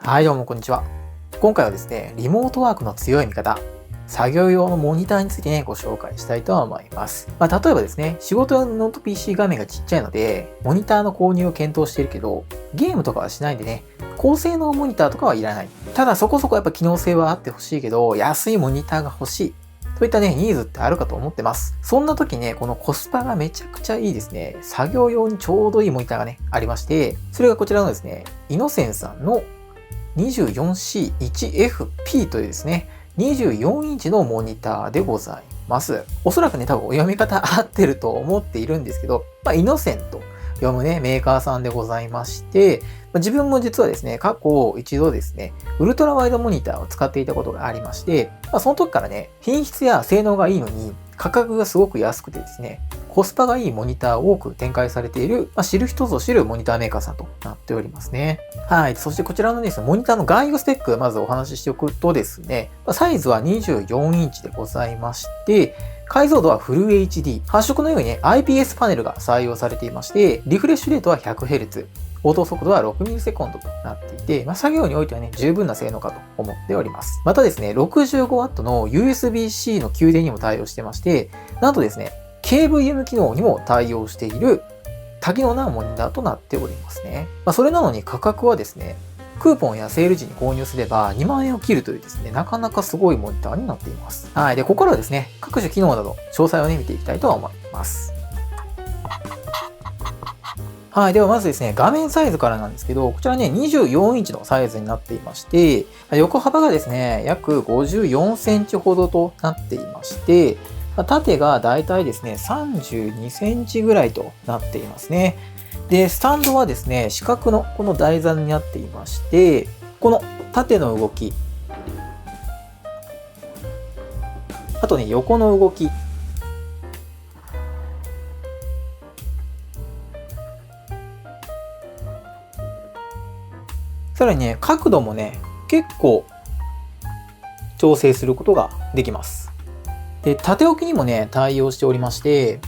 はい、どうもこんにちは。今回はですね、リモートワークの強い味方、作業用のモニターについてね、ご紹介したいと思います。例えばですね、仕事用のノート PC 画面がちっちゃいので、モニターの購入を検討しているけど、ゲームとかはしないんでね、高性能モニターとかはいらない。ただそこそこやっぱ機能性はあってほしいけど、安いモニターが欲しい。そういったね、ニーズってあるかと思ってます。そんな時ね、このコスパがめちゃくちゃいいですね、作業用にちょうどいいモニターがね、ありまして、それがこちらのですね、イノセンさんの 24C1FP というですね、24インチのモニターでございます。おそらくね、多分お読み方合ってると思っているんですけど、イノセンと読むね、メーカーさんでございまして、自分も実はですね、過去一度ですね、ウルトラワイドモニターを使っていたことがありまして、その時からね、品質や性能がいいのに、価格がすごく安くてですね、コスパがいいモニターを多く展開されている、知る人ぞ知るモニターメーカーさんとなっておりますね。はい。そしてこちらのですね、モニターの概要スペック、まずお話ししておくとですね、サイズは24インチでございまして、解像度はフル HD、発色のようにね、IPS パネルが採用されていまして、リフレッシュレートは 100Hz、応答速度は 6ms となっていて、作業においてはね、十分な性能かと思っております。またですね、65W の USB-C の給電にも対応してまして、なんとですね、KVM 機能にも対応している多機能なモニターとなっておりますね。それなのに価格はですね、クーポンやセール時に購入すれば2万円を切るというですね、なかなかすごいモニターになっています。はい。で、ここからはですね、各種機能など詳細をね、見ていきたいと思います。はい。ではまずですね、画面サイズからなんですけど、こちらね、24インチのサイズになっていまして、横幅がですね、約54センチほどとなっていまして、縦がだいたいですね、32センチぐらいとなっていますね。で、スタンドはですね、四角のこの台座になっていまして、この縦の動き、あとね、横の動き、さらにね、角度もね、結構調整することができます。で、縦置きにもね、対応しておりまして、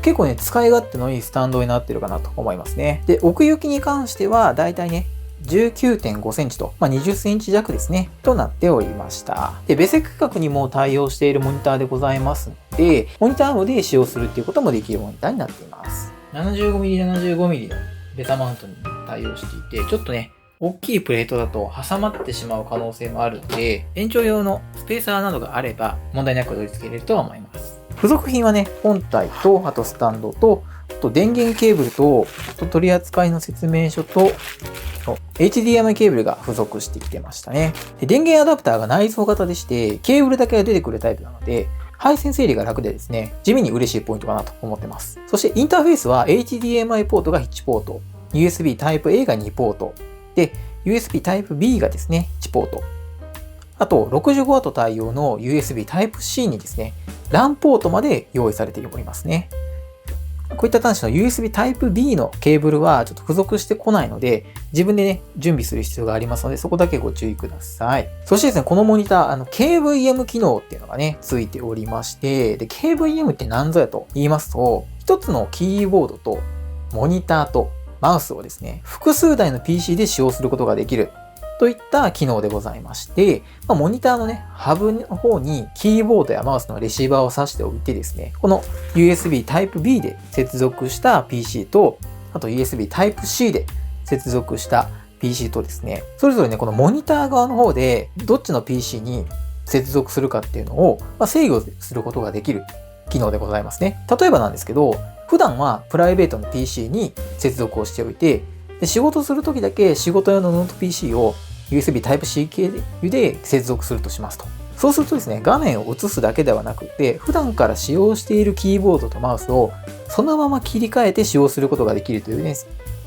結構ね、使い勝手のいいスタンドになってるかなと思いますね。で、奥行きに関しては、だいたいね、19.5 センチと、20センチ弱ですね、となっておりました。で、ベセ区画にも対応しているモニターでございますので、モニターので使用するっていうこともできるモニターになっています。75mm、75mm のベタマウントに対応していて、ちょっとね、大きいプレートだと挟まってしまう可能性もあるので、延長用のスペーサーなどがあれば問題なく取り付けれると思います。付属品はね、本体と、あとスタンドと、あと電源ケーブルと、取扱いの説明書と、HDMI ケーブルが付属してきてましたね。で、電源アダプターが内蔵型でして、ケーブルだけが出てくるタイプなので、配線整理が楽でですね、地味に嬉しいポイントかなと思ってます。そしてインターフェースは HDMI ポートが1ポート、USB Type-A が2ポート、で、USB Type-B がですね、1ポート。あと、65W 対応の USB Type-C にですね、LAN ポートまで用意されておりますね。こういった端子の USB Type-B のケーブルはちょっと付属してこないので、自分でね、準備する必要がありますので、そこだけご注意ください。そしてですね、このモニター、KVM 機能っていうのがね、ついておりまして、で、KVM って何ぞやと言いますと、一つのキーボードとモニターとマウスをですね、複数台の PC で使用することができるといった機能でございまして、モニターのね、ハブの方にキーボードやマウスのレシーバーを挿しておいてですね、この USB Type-B で接続した PC と、あと USB Type-C で接続した PC とですね、それぞれね、このモニター側の方でどっちの PC に接続するかっていうのを制御することができる機能でございますね。例えばなんですけど、普段はプライベートの PC に接続をしておいて、で仕事するときだけ仕事用のノート PC を USB Type-C 経由で接続するとしますと。そうするとですね、画面を映すだけではなくて、普段から使用しているキーボードとマウスをそのまま切り替えて使用することができるというね、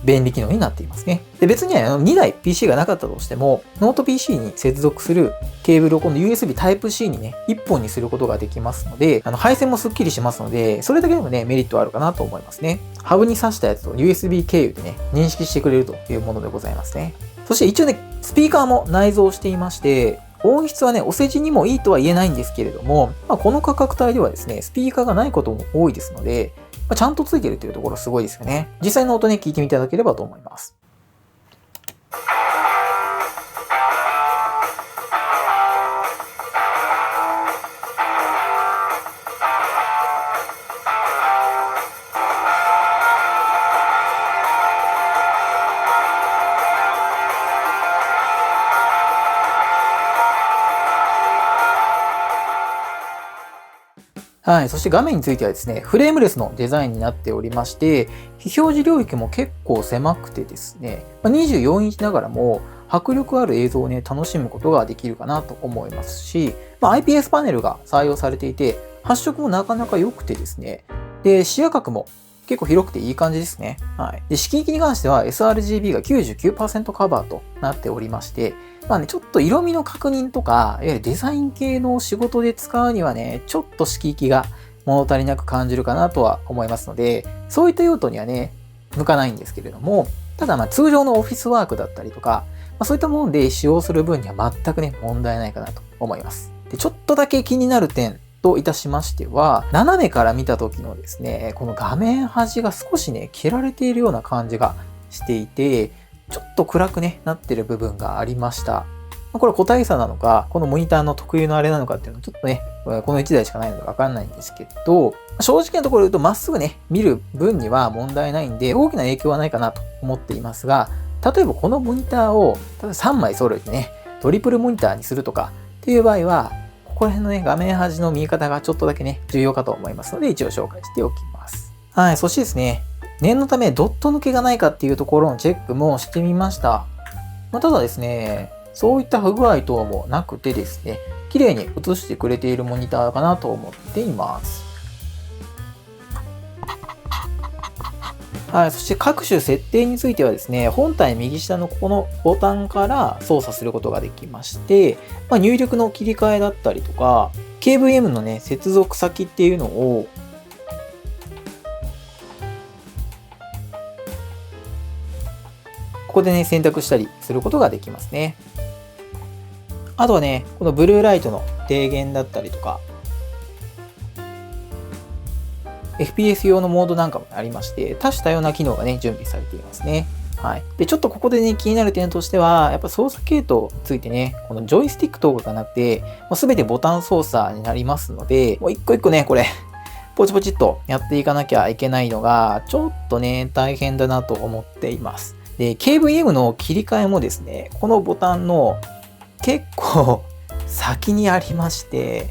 便利機能になっていますね。で、別に2台 PC がなかったとしても、ノート PC に接続するケーブルを今度 USB Type-C にね、1本にすることができますので、配線もスッキリしますので、それだけでもね、メリットあるかなと思いますね。ハブに挿したやつと USB 経由でね、認識してくれるというものでございますね。そして一応ね、スピーカーも内蔵していまして、音質はね、お世辞にもいいとは言えないんですけれども、この価格帯ではですね、スピーカーがないことも多いですので、ちゃんとついてるっていうところすごいですよね。実際の音ね、聞いてみていただければと思います。はい。そして画面についてはですね、フレームレスのデザインになっておりまして、非表示領域も結構狭くてですね、24インチながらも迫力ある映像をね、楽しむことができるかなと思いますし、IPS パネルが採用されていて、発色もなかなか良くてですね、で、視野角も結構広くていい感じですね。はい。で、色域に関しては sRGB が 99% カバーとなっておりまして、ちょっと色味の確認とか、いわゆるデザイン系の仕事で使うにはね、ちょっと色域が物足りなく感じるかなとは思いますので、そういった用途にはね、向かないんですけれども、ただ通常のオフィスワークだったりとか、そういったもので使用する分には全くね、問題ないかなと思います。で、ちょっとだけ気になる点といたしましては、斜めから見た時のですね、この画面端が少しね、切られているような感じがしていて、ちょっと暗くね、なってる部分がありました。これは個体差なのか、このモニターの特有のあれなのかっていうのはちょっとね、この1台しかないのでわかんないんですけど、正直なところ言うとまっすぐね、見る分には問題ないんで、大きな影響はないかなと思っていますが、例えばこのモニターを3枚揃えてね、トリプルモニターにするとかっていう場合は、ここら辺のね、画面端の見え方がちょっとだけね、重要かと思いますので、一応紹介しておきます。はい、そしてですね、念のためドット抜けがないかっていうところのチェックもしてみました。ただですね、そういった不具合等もなくてですね、綺麗に映してくれているモニターかなと思っています。はい、そして各種設定についてはですね、本体右下のここのボタンから操作することができまして、入力の切り替えだったりとか、KVM のね、接続先っていうのをここでね、選択したりすることができますね。あとはね、このブルーライトの低減だったりとか、FPS 用のモードなんかもありまして、多種多様な機能がね、準備されていますね。はい。で、ちょっとここでね、気になる点としては、やっぱ操作系統についてね、このジョイスティックとかがなくて、すべてボタン操作になりますので、もう一個一個ね、これ、ポチポチっとやっていかなきゃいけないのが、ちょっとね、大変だなと思っています。で、KVM の切り替えもですね、このボタンの結構先にありまして、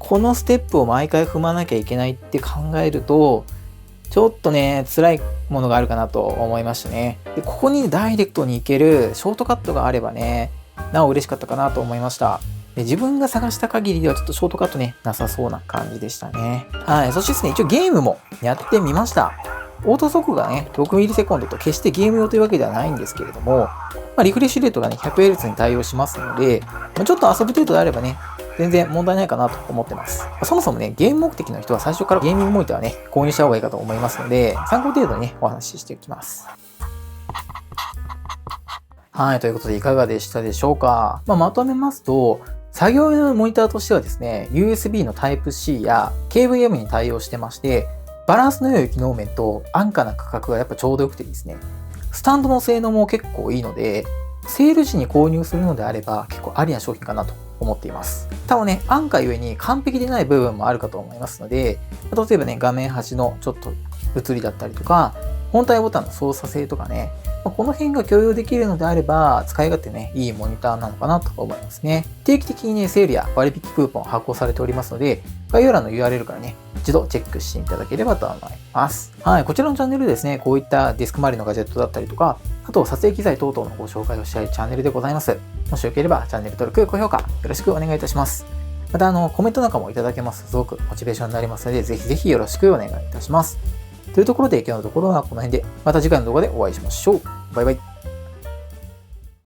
このステップを毎回踏まなきゃいけないって考えると、ちょっとね、辛いものがあるかなと思いましたね。で、ここにダイレクトに行けるショートカットがあればね、なお嬉しかったかなと思いました。で、自分が探した限りではちょっとショートカットね、なさそうな感じでしたね。はい。そしてですね、一応ゲームもやってみました。オート速がね、6ミリセコンドと決してゲーム用というわけではないんですけれども、リフレッシュレートがね、100Hz に対応しますので、ちょっと遊ぶ程度であればね、全然問題ないかなと思ってます。そもそもね、ゲーム目的の人は最初からゲーミングモニターはね、購入した方がいいかと思いますので、参考程度にね、お話ししていきます。はい、ということでいかがでしたでしょうか。まとめますと、作業用のモニターとしてはですね、USB の Type-C や KVM に対応してまして、バランスの良い機能面と安価な価格がやっぱちょうど良くてですね、スタンドの性能も結構いいので、セール時に購入するのであれば結構ありな商品かなと思っています。ただね、安価ゆえに完璧でない部分もあるかと思いますので、例えばね、画面端のちょっと写りだったりとか、本体ボタンの操作性とかね、この辺が許容できるのであれば、使い勝手ね、いいモニターなのかなと思いますね。定期的にね、セールや割引クーポン発行されておりますので、概要欄の URL からね、一度チェックしていただければと思います。はい、こちらのチャンネルですね、こういったディスク周りのガジェットだったりとか、あと撮影機材等々のご紹介をしたいチャンネルでございます。もしよければチャンネル登録、高評価よろしくお願いいたします。またコメントなんかもいただけますとすごくモチベーションになりますので、ぜひぜひよろしくお願いいたします。というところで今日のところはこの辺で、また次回の動画でお会いしましょう。バイバイ。